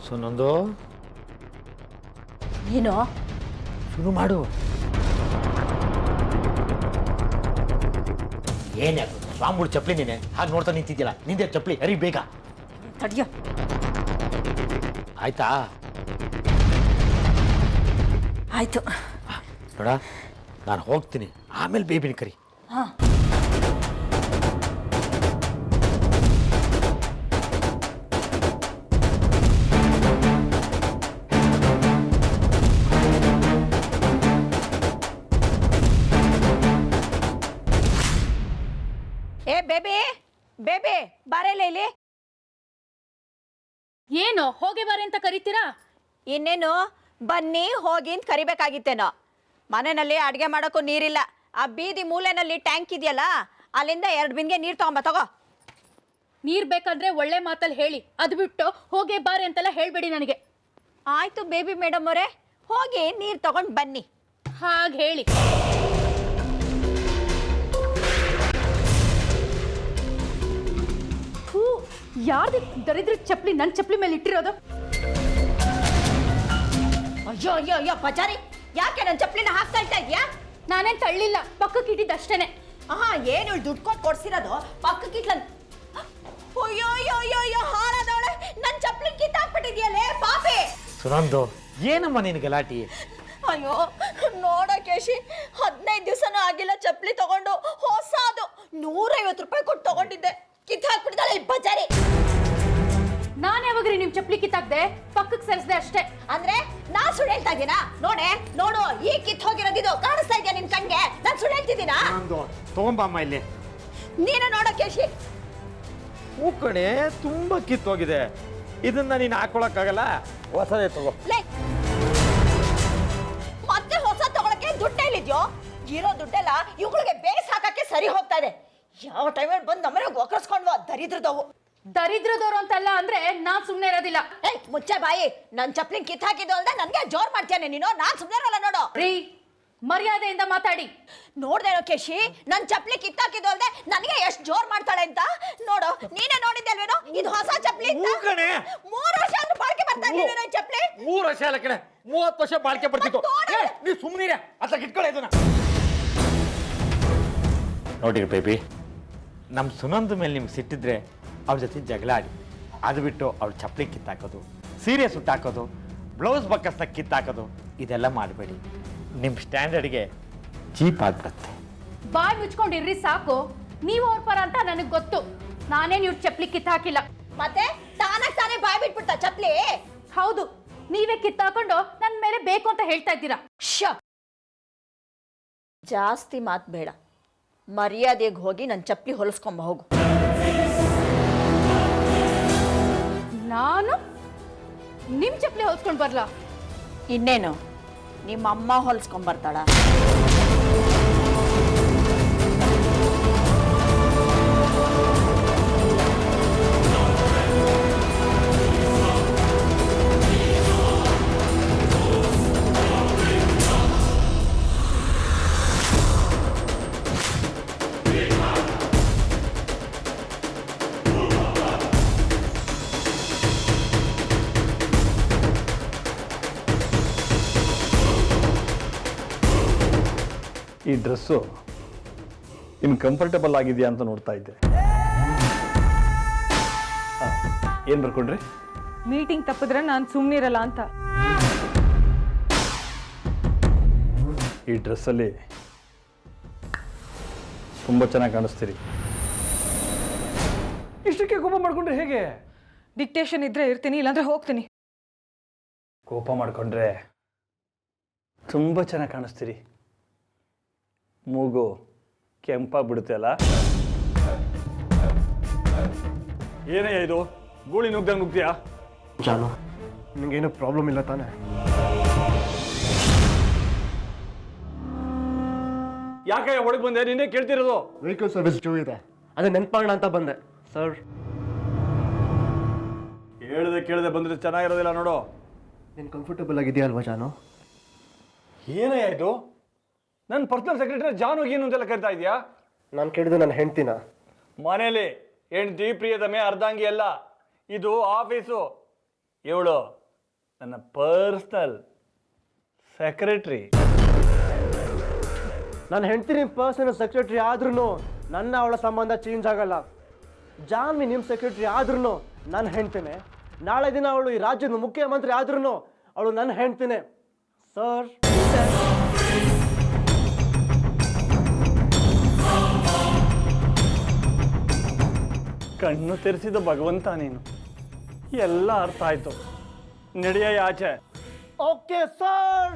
ಸುನಂದು ನೀನು ಶುರು ಮಾಡು. ಏನೇ ಸ್ವಾಮಿಗಳು ಚಪ್ಪಲಿ ನೀನೆ ಹಾಗೆ ನೋಡ್ತಾ ನಿಂತಿದ್ಯಲ್ಲ, ನಿಂದೆ ಚಪ್ಪಲಿ ಅರಿ ಬೇಗ ತಡಿಯ. ಆಯ್ತಾ? ಆಯ್ತು ನೋಡ, ನಾನು ಹೋಗ್ತೀನಿ, ಆಮೇಲೆ ಬೇಬಿನ ಕರಿ. ಹಾ ಏ ಬೇಬಿ ಬೇಬಿ ಬಾರೇಲೆ ಇಲ್ಲಿ. ಏನು ಹೋಗಿ ಬಾರಿ ಅಂತ ಕರಿತೀರಾ? ಇನ್ನೇನು ಬನ್ನಿ ಹೋಗಿ ಅಂತ ಕರಿಬೇಕಾಗಿತ್ತೇನೋ. ಮನೆಯಲ್ಲಿ ಅಡುಗೆ ಮಾಡೋಕ್ಕೂ ನೀರಿಲ್ಲ. ಆ ಬೀದಿ ಮೂಲೆನಲ್ಲಿ ಟ್ಯಾಂಕ್ ಇದೆಯಲ್ಲ, ಅಲ್ಲಿಂದ 2 ಬಿಂದಿಗೆ ನೀರು ತಗೊಂಬ. ತಗೋ. ನೀರ್ ಬೇಕಂದ್ರೆ ಒಳ್ಳೆ ಮಾತಲ್ಲಿ ಹೇಳಿ, ಅದು ಬಿಟ್ಟು ಹೋಗಿ ಬಾರಿ ಅಂತೆಲ್ಲ ಹೇಳ್ಬೇಡಿ ನನಗೆ. ಆಯ್ತು ಬೇಬಿ ಮೇಡಮ್ ಅವರೇ, ಹೋಗಿ ನೀರು ತಗೊಂಡು ಬನ್ನಿ. ಹಾಗೆ ಹೇಳಿ. ಯಾರ್ದು ದರಿದ್ರ ಚಪ್ಪಲಿ ನನ್ನ ಚಪ್ಪಲಿ ಮೇಲೆ ಇಟ್ಟಿರೋದು? ಅಯ್ಯೋ ಅಯ್ಯೋ ಅಯ್ಯೋ ಪಚಾರಿ, ಯಾಕೆ ನನ್ನ ಚಪ್ಪಲಿನ ಹಾಕ್ತಾ ಇದೆಯಾ? ನಾನೇನ್ ತಳ್ಳಿಲ್ಲ, ಪಕ್ಕಕ್ಕೆ ಇಟ್ಟಿದ್ದು ಅಷ್ಟೇನೆ. ಏನು ದುಡ್ಡು ಕೊಟ್ಟು ಕೊಡ್ಸಿರೋದು ಪಕ್ಕಕ್ಕೆ ಇಟ್ಲನ್. ಅಯ್ಯೋ ಅಯ್ಯೋ ಅಯ್ಯೋ ಅಯ್ಯೋ ಹಾಳಾದವಳೆ, ನನ್ನ ಚಪ್ಪಲಿ ಕಿತ್ತಾಕ್ಬಿಟ್ಟಿದ್ಯಲ್ಲೇ ಪಾಪಿ. ಸುನಂದು ಏನಮ್ಮ ನಿನ್ ಗಲಾಟಿ? ಅಯ್ಯೋ ನೋಡ ಕೇಶಿ, 15 ದಿವಸನೂ ಆಗಿಲ್ಲ ಚಪ್ಪಲಿ ತಗೊಂಡು, ಹೊಸದು 150 ರೂಪಾಯಿ ಕೊಟ್ಟು ತಗೊಂಡಿದ್ದೆ, ಕಿತ್ತಾಕ್ಬಿಟ್ಟಿದ್ದಾಳೆ ಈ ಬಜಾರಿ. ನಾನು ಯಾವಾಗ್ರಿ ನಿಮ್ ಚಪ್ಪಲಿ ಕಿತ್ತಾಕ್ದೆ? ಪಕ್ಕಕ್ಕೆ ಸರಿಸ್ದೆ ಅಷ್ಟೇ. ಅಂದ್ರೆ ನಾ ಸುಳ್ಳು ಹೇಳ್ತಾ ಇದ್ದೀನಾ? ನೋಡು ಈ ಕಿತ್ ಹೋಗಿರೋದಿದು ಕಾಣಿಸ್ತಾ ಇದೆಯಾ ನಿನ್ ಕಣ್ಗೆ? ನಾನು ಸುಳ್ಳು ಹೇಳ್ತಿದ್ದೀನಾ? ತಗೊಂಬಮ್ಮ ಇಲ್ಲಿ. ನೀನು ನೋಡೋ ಕೇಶಿ. ಹೂ ಕಣೆ, ತುಂಬಾ ಕಿತ್ತೋಗಿದೆ, ಇದನ್ನ ನೀನು ಹಾಕೊಳಕ್ಕಾಗಲ್ಲ, ಹೊಸದೇ ತಗೋ. ಮತ್ತೆ ಹೊಸ ತಗೊಳಕ್ಕೆ ದುಡ್ಡು ಎಲ್ಲಿದ್ಯೋ? ಇರೋ ದುಡ್ಡೆಲ್ಲ ಇವುಗಳಿಗೆ ಬೇಸ್ ಹಾಕಕ್ಕೆ ಸರಿ ಹೋಗ್ತಾ ಇದೆ. ಯಾವ ಟೈಮಲ್ಲಿ ಬಂದು ನಮ್ಮನೆ ಒಕ್ಕರ್ಸ್ಕೊಂಡ್ವ ದರಿದ್ರದವು. ದರಿದ್ರದವ್ರು ಅಂತಲ್ಲ ಅಂದ್ರೆ ನಾನ್ ಸುಮ್ನೆ ಇರೋದಿಲ್ಲ. ಮುಚ್ಚೆ ಬಾಯಿ, ನನ್ ಚಪ್ಲಿಂಗ್ ಕಿತ್ ಹಾಕಿದ್ದು ಅಲ್ದೆ ನನ್ಗೆ ಜೋರ್ ಮಾಡ್ತೇನೆ ನೀನು. ನಾನ್ ಸುಮ್ನೆ ಇರಲ್ಲ ನೋಡು. ರೀ, ಮರ್ಯಾದೆಯಿಂದ ಮಾತಾಡಿ. ನೋಡ್ದೇನೋ ಕೇಶಿ, ನನ್ ಚಪ್ಲಿ ಕಿತ್ತಾಕಿದ್ದು ಅಲ್ದೆ ನನಗೆ ಎಷ್ಟು ಜೋರ್ ಮಾಡ್ತಾಳೆ ಅಂತ ನೋಡು. ನೀನೇ ನೋಡಿದ್ದಲ್ವೇನೋ ಇದು ಹೊಸ ಚಪ್ಲಿ ಅಂತ? 3 ವರ್ಷ ಆದ್ರೂ ಬಾಳ್ಕೆ ಬರ್ತಾ ಇದ್ದೀವಿ ಚಪ್ಲಿ. 3 ವರ್ಷ ಅಲ್ಲ ಕಣೆ, 30 ವರ್ಷ ಬಾಳ್ಕೆ ಬರ್ತಿತ್ತು. ನೀವು ಸುಮ್ಮನೆ ಅತ್ತ ಕಿಟ್ಕೊಳ್ಳಿ ಇದನ್ನ. ನೋಡಿ ಬೇಬಿ, ನಮ್ಮ ಸುನಂದ ಮೇಲೆ ನಿಮ್ಗೆ ಸಿಟ್ಟಿದ್ರೆ ಅವ್ರ ಜೊತೆ ಜಗಳ ಆಡಿ, ಅದು ಬಿಟ್ಟು ಅವ್ಳ ಚಪ್ಪಲಿ ಕಿತ್ತಾಕೋದು, ಸೀರೆ ಸುಟ್ಟಾಕೋದು, ಬ್ಲೌಸ್ ಬಕ್ಕಸ್ನ ಕಿತ್ತಾಕೋದು ಇದೆಲ್ಲ ಮಾಡಬೇಡಿ. ನಿಮ್ಮ ಸ್ಟ್ಯಾಂಡರ್ಡ್ಗೆ ಚೀಪ್ ಆಗ್ಬಿಡುತ್ತೆ. ಬಾಯ್ ಮುಚ್ಕೊಂಡಿರ್ರಿ ಸಾಕು. ನೀವು ಅವ್ರ ಪರ ಅಂತ ನನಗೆ ಗೊತ್ತು. ನಾನೇನು ಇವ್ರ ಚಪ್ಪಲಿ ಕಿತ್ತಾಕಿಲ್ಲ. ಮತ್ತೆ ತಾನೇ ಬಾಯ್ ಬಿಟ್ಬಿಡ್ತಾ ಚಪ್ಲಿ? ಹೌದು, ನೀವೇ ಕಿತ್ತಾಕೊಂಡು ನನ್ನ ಮೇಲೆ ಬೇಕು ಅಂತ ಹೇಳ್ತಾ ಇದ್ದೀರಾ. ಜಾಸ್ತಿ ಮಾತು ಬೇಡ, ಮರ್ಯಾದೆಗೆ ಹೋಗಿ ನನ್ನ ಚಪ್ಪಲಿ ಹೊಲಿಸ್ಕೊಂಬ ಹೋಗು. ನಾನು ನಿಮ್ ಚಪ್ಪಲಿ ಹೊಲ್ಸ್ಕೊಂಡ್ ಬರ್ಲಾ? ಇನ್ನೇನು ನಿಮ್ಮ ಅಮ್ಮ ಹೊಲಿಸ್ಕೊಂಬರ್ತಾಳ? ಈ ಡ್ರೆಸ್ಸು ಇನ್ನು ಕಂಫರ್ಟಬಲ್ ಆಗಿದೆಯಾ ಅಂತ ನೋಡ್ತಾ ಇದ್ದೆ. ಏನು ಬರ್ಕೊಂಡ್ರಿ? ಮೀಟಿಂಗ್ ತಪ್ಪಿದ್ರೆ ನಾನು ಸುಮ್ಮನಿರಲ್ಲ ಅಂತ. ಈ ಡ್ರೆಸ್ಸಲ್ಲಿ ತುಂಬ ಚೆನ್ನಾಗಿ ಕಾಣಿಸ್ತೀರಿ. ಇಷ್ಟಕ್ಕೆ ಕೋಪ ಮಾಡ್ಕೊಂಡ್ರೆ ಹೇಗೆ? ಡಿಕ್ಟೇಷನ್ ಇದ್ರೆ ಇರ್ತೀನಿ, ಇಲ್ಲಾಂದ್ರೆ ಹೋಗ್ತೀನಿ. ಕೋಪ ಮಾಡ್ಕೊಂಡ್ರೆ ತುಂಬ ಚೆನ್ನಾಗಿ ಕಾಣಿಸ್ತೀರಿ. ಮೂಗು ಕೆಂಪಾಗ್ಬಿಡುತ್ತೆ ಅಲ್ಲ? ಏನೇ ಇದು, ಗೂಳಿ ನುಗ್ದಂಗೆ ನುಗ್ತೀಯಾ? ಜಾನು, ನಿಮಗೇನು ಪ್ರಾಬ್ಲಮ್ ಇಲ್ಲ ತಾನೆ? ಯಾಕೆ ಒಳಗೆ ಬಂದೆ? ನಿನ್ನೆ ಕೇಳ್ತಿರೋದು. ವೆಹಿಕಲ್ ಸರ್ವಿಸ್ ಡ್ಯೂ ಇದೆ, ಅದೇ ನೆನ್ಪು ಮಾಡೋಣ ಅಂತ ಬಂದೆ ಸರ್. ಕೇಳದೆ ಬಂದ್ರೆ ಚೆನ್ನಾಗಿರೋದಿಲ್ಲ ನೋಡು. ನೀನು ಕಂಫರ್ಟಬಲ್ ಆಗಿದೆಯಾ ಅಲ್ವಾ ಜಾನು? ಏನೇ ಇದು, ನನ್ನ ಪರ್ಸನಲ್ ಸೆಕ್ರೆಟರಿ ಜಾನು ಏನು ಅಂತೆಲ್ಲ ಕರಿತಾ ಇದೆಯಾ? ನಾನು ಕೇಳಿದ್ದು ನನ್ನ ಹೆಂಡ್ತಿನ. ಮನೇಲಿ ಹೆಂಡ್ತಿ ಪ್ರಿಯದಮೆ ಅರ್ಧಾಂಗಿ ಅಲ್ಲ, ಇದು ಆಫೀಸು. ಇವಳು ನನ್ನ ಪರ್ಸ್ನಲ್ ಸೆಕ್ರೆಟ್ರಿ. ನನ್ನ ಹೆಂಡತಿ ನಿಮ್ಮ ಪರ್ಸನಲ್ ಸೆಕ್ರೆಟರಿ ಆದ್ರೂ ನನ್ನ ಅವಳ ಸಂಬಂಧ ಚೇಂಜ್ ಆಗಲ್ಲ. ಜಾನ್ವಿ ನಿಮ್ಮ ಸೆಕ್ರೆಟರಿ ಆದ್ರೂ ನನ್ನ ಹೆಂಡ್ತಿನೇ. ನಾಳೆ ದಿನ ಅವಳು ಈ ರಾಜ್ಯದ ಮುಖ್ಯಮಂತ್ರಿ ಆದ್ರೂ ಅವಳು ನನ್ನ ಹೆಂಡ್ತಿನೇ ಸರ್. ಕಣ್ಣು ತೆರೆಸಿದ ಭಗವಂತ ನೀನು. ಎಲ್ಲ ಅರ್ಥ ಆಯ್ತು. ನಡೆಯ ಆಚೆ. Okay sir.